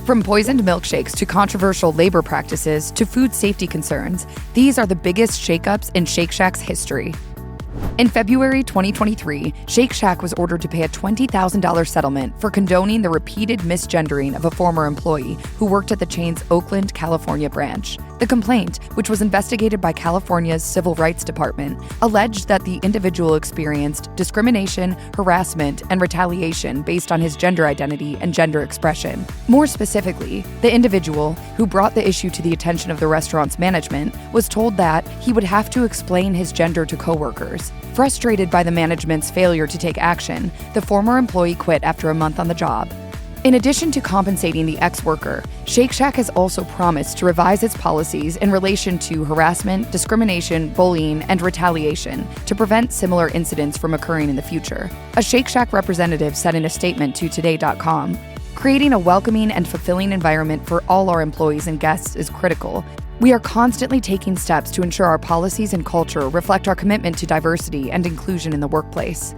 From poisoned milkshakes to controversial labor practices to food safety concerns, these are the biggest shakeups in Shake Shack's history. In February 2023, Shake Shack was ordered to pay a $20,000 settlement for condoning the repeated misgendering of a former employee who worked at the chain's Oakland, California branch. The complaint, which was investigated by California's Civil Rights Department, alleged that the individual experienced discrimination, harassment, and retaliation based on his gender identity and gender expression. More specifically, the individual, who brought the issue to the attention of the restaurant's management, was told that he would have to explain his gender to coworkers. Frustrated by the management's failure to take action, the former employee quit after a month on the job. In addition to compensating the ex-worker, Shake Shack has also promised to revise its policies in relation to harassment, discrimination, bullying, and retaliation to prevent similar incidents from occurring in the future. A Shake Shack representative said in a statement to Today.com, "Creating a welcoming and fulfilling environment for all our employees and guests is critical. We are constantly taking steps to ensure our policies and culture reflect our commitment to diversity and inclusion in the workplace."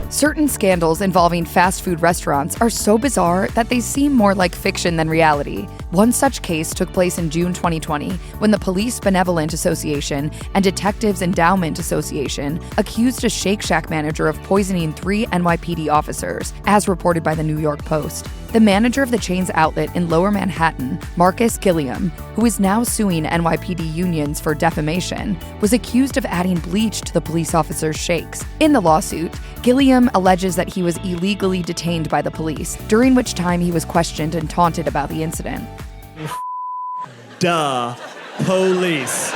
Certain scandals involving fast food restaurants are so bizarre that they seem more like fiction than reality. One such case took place in June 2020 when the Police Benevolent Association and Detectives Endowment Association accused a Shake Shack manager of poisoning 3 NYPD officers, as reported by the New York Post. The manager of the chain's outlet in Lower Manhattan, Marcus Gilliam, who is now suing NYPD unions for defamation, was accused of adding bleach to the police officers' shakes. In the lawsuit, Gilliam alleges that he was illegally detained by the police, during which time he was questioned and taunted about the incident. Duh. Police.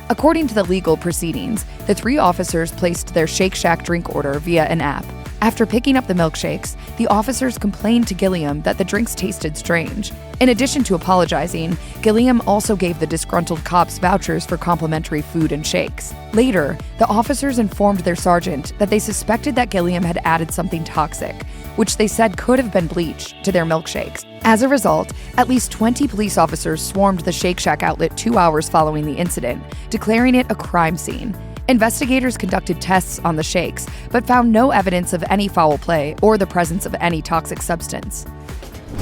According to the legal proceedings, the 3 officers placed their Shake Shack drink order via an app. After picking up the milkshakes, the officers complained to Gilliam that the drinks tasted strange. In addition to apologizing, Gilliam also gave the disgruntled cops vouchers for complimentary food and shakes. Later, the officers informed their sergeant that they suspected that Gilliam had added something toxic, which they said could have been bleach, to their milkshakes. As a result, at least 20 police officers swarmed the Shake Shack outlet 2 hours following the incident, declaring it a crime scene. Investigators conducted tests on the shakes, but found no evidence of any foul play or the presence of any toxic substance.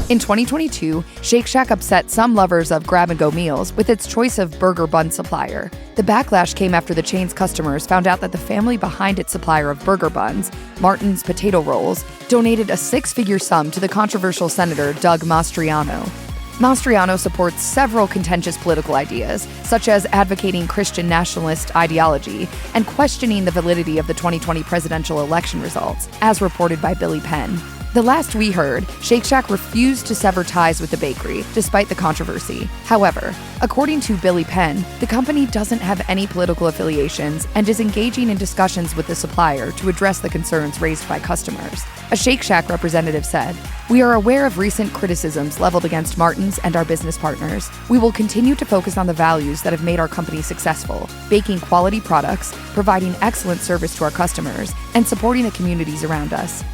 In 2022, Shake Shack upset some lovers of grab-and-go meals with its choice of burger bun supplier. The backlash came after the chain's customers found out that the family behind its supplier of burger buns, Martin's Potato Rolls, donated a 6-figure sum to the controversial Senator Doug Mastriano. Mastriano supports several contentious political ideas, such as advocating Christian nationalist ideology and questioning the validity of the 2020 presidential election results, as reported by Billy Penn. The last we heard, Shake Shack refused to sever ties with the bakery, despite the controversy. However, according to Billy Penn, the company doesn't have any political affiliations and is engaging in discussions with the supplier to address the concerns raised by customers. A Shake Shack representative said, "We are aware of recent criticisms leveled against Martin's and our business partners. We will continue to focus on the values that have made our company successful, baking quality products, providing excellent service to our customers, and supporting the communities around us."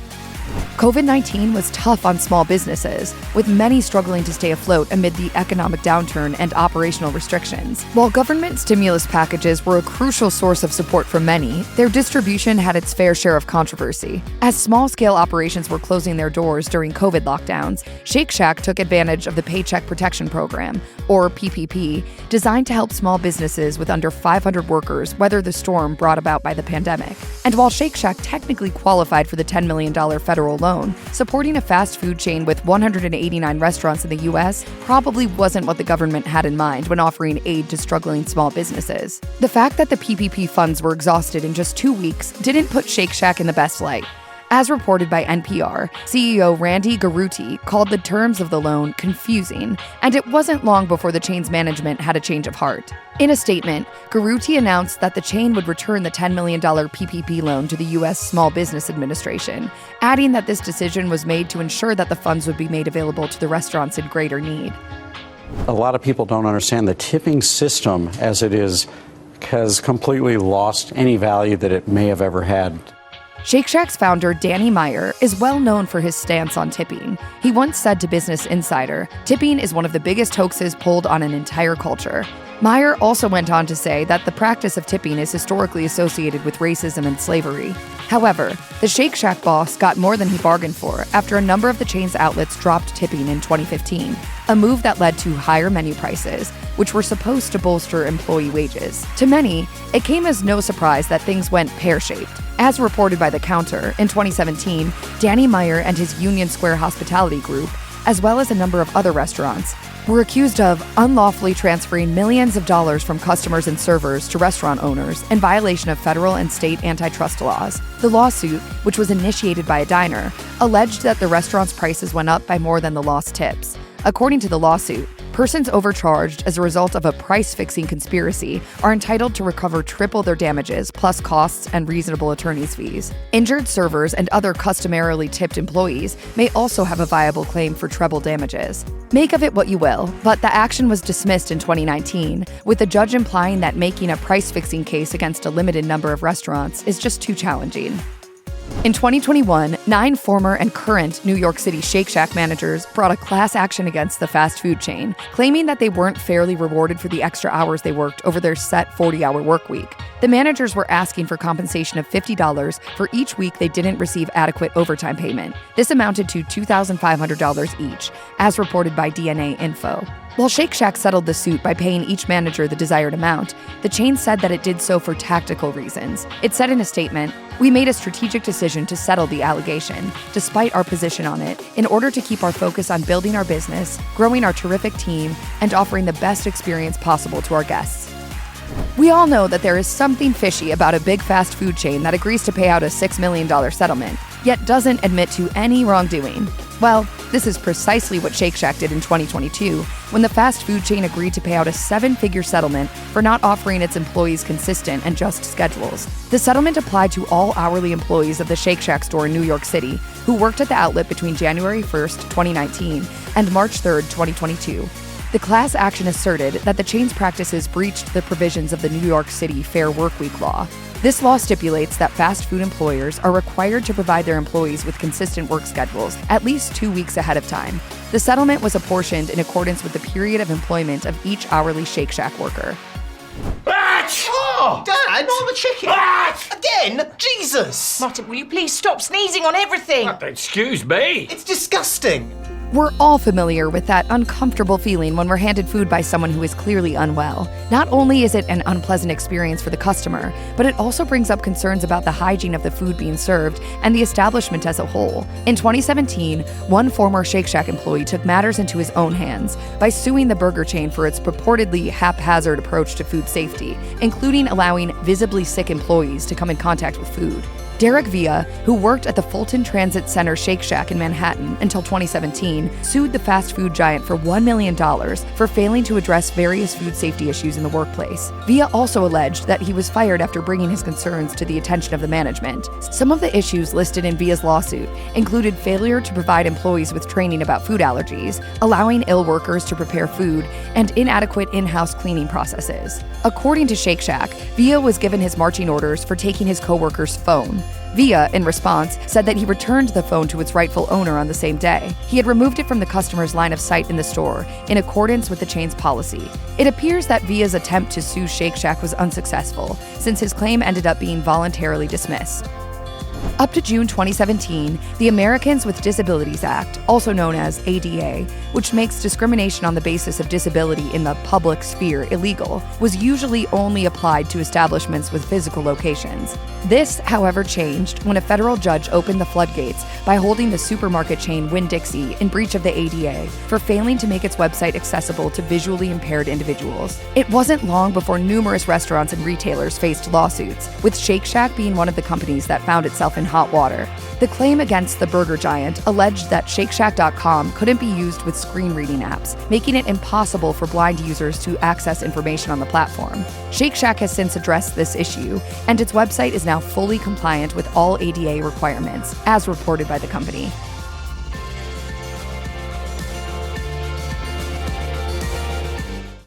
COVID-19 was tough on small businesses, with many struggling to stay afloat amid the economic downturn and operational restrictions. While government stimulus packages were a crucial source of support for many, their distribution had its fair share of controversy. As small-scale operations were closing their doors during COVID lockdowns, Shake Shack took advantage of the Paycheck Protection Program, or PPP, designed to help small businesses with under 500 workers weather the storm brought about by the pandemic. And while Shake Shack technically qualified for the $10 million federal loan, supporting a fast food chain with 189 restaurants in the U.S. probably wasn't what the government had in mind when offering aid to struggling small businesses. The fact that the PPP funds were exhausted in just 2 weeks didn't put Shake Shack in the best light. As reported by NPR, CEO Randy Garutti called the terms of the loan confusing, and it wasn't long before the chain's management had a change of heart. In a statement, Garutti announced that the chain would return the $10 million PPP loan to the U.S. Small Business Administration, adding that this decision was made to ensure that the funds would be made available to the restaurants in greater need. A lot of people don't understand the tipping system as it is has completely lost any value that it may have ever had. Shake Shack's founder, Danny Meyer, is well known for his stance on tipping. He once said to Business Insider, "Tipping is one of the biggest hoaxes pulled on an entire culture." Meyer also went on to say that the practice of tipping is historically associated with racism and slavery. However, the Shake Shack boss got more than he bargained for after a number of the chain's outlets dropped tipping in 2015, a move that led to higher menu prices, which were supposed to bolster employee wages. To many, it came as no surprise that things went pear-shaped. As reported by The Counter, in 2017, Danny Meyer and his Union Square Hospitality Group, as well as a number of other restaurants, were accused of unlawfully transferring millions of dollars from customers and servers to restaurant owners in violation of federal and state antitrust laws. The lawsuit, which was initiated by a diner, alleged that the restaurant's prices went up by more than the lost tips. According to the lawsuit, persons overcharged as a result of a price-fixing conspiracy are entitled to recover triple their damages plus costs and reasonable attorney's fees. Injured servers and other customarily tipped employees may also have a viable claim for treble damages. Make of it what you will, but the action was dismissed in 2019, with the judge implying that making a price-fixing case against a limited number of restaurants is just too challenging. In 2021, 9 former and current New York City Shake Shack managers brought a class action against the fast food chain, claiming that they weren't fairly rewarded for the extra hours they worked over their set 40-hour work week. The managers were asking for compensation of $50 for each week they didn't receive adequate overtime payment. This amounted to $2,500 each, as reported by DNA Info. While Shake Shack settled the suit by paying each manager the desired amount, the chain said that it did so for tactical reasons. It said in a statement, "We made a strategic decision to settle the allegation, despite our position on it, in order to keep our focus on building our business, growing our terrific team, and offering the best experience possible to our guests." We all know that there is something fishy about a big fast food chain that agrees to pay out a $6 million settlement, yet doesn't admit to any wrongdoing. Well, this is precisely what Shake Shack did in 2022, when the fast food chain agreed to pay out a 7-figure settlement for not offering its employees consistent and just schedules. The settlement applied to all hourly employees of the Shake Shack store in New York City who worked at the outlet between January 1st, 2019 and March 3rd, 2022. The class action asserted that the chain's practices breached the provisions of the New York City Fair Workweek law. This law stipulates that fast food employers are required to provide their employees with consistent work schedules at least 2 weeks ahead of time. The settlement was apportioned in accordance with the period of employment of each hourly Shake Shack worker. Oh, Dad, not the chicken. Again? Jesus! Martin, will you please stop sneezing on everything? Excuse me. It's disgusting. We're all familiar with that uncomfortable feeling when we're handed food by someone who is clearly unwell. Not only is it an unpleasant experience for the customer, but it also brings up concerns about the hygiene of the food being served and the establishment as a whole. In 2017, one former Shake Shack employee took matters into his own hands by suing the burger chain for its purportedly haphazard approach to food safety, including allowing visibly sick employees to come in contact with food. Derek Villa, who worked at the Fulton Transit Center Shake Shack in Manhattan until 2017, sued the fast food giant for $1 million for failing to address various food safety issues in the workplace. Villa also alleged that he was fired after bringing his concerns to the attention of the management. Some of the issues listed in Villa's lawsuit included failure to provide employees with training about food allergies, allowing ill workers to prepare food, and inadequate in-house cleaning processes. According to Shake Shack, Villa was given his marching orders for taking his coworker's phone. Villa, in response, said that he returned the phone to its rightful owner on the same day. He had removed it from the customer's line of sight in the store, in accordance with the chain's policy. It appears that Villa's attempt to sue Shake Shack was unsuccessful, since his claim ended up being voluntarily dismissed. Up to June 2017, the Americans with Disabilities Act, also known as ADA, which makes discrimination on the basis of disability in the public sphere illegal, was usually only applied to establishments with physical locations. This, however, changed when a federal judge opened the floodgates by holding the supermarket chain Winn-Dixie in breach of the ADA for failing to make its website accessible to visually impaired individuals. It wasn't long before numerous restaurants and retailers faced lawsuits, with Shake Shack being one of the companies that found itself in hot water. The claim against the burger giant alleged that ShakeShack.com couldn't be used with screen reading apps, making it impossible for blind users to access information on the platform. Shake Shack has since addressed this issue, and its website is now fully compliant with all ADA requirements, as reported by the company.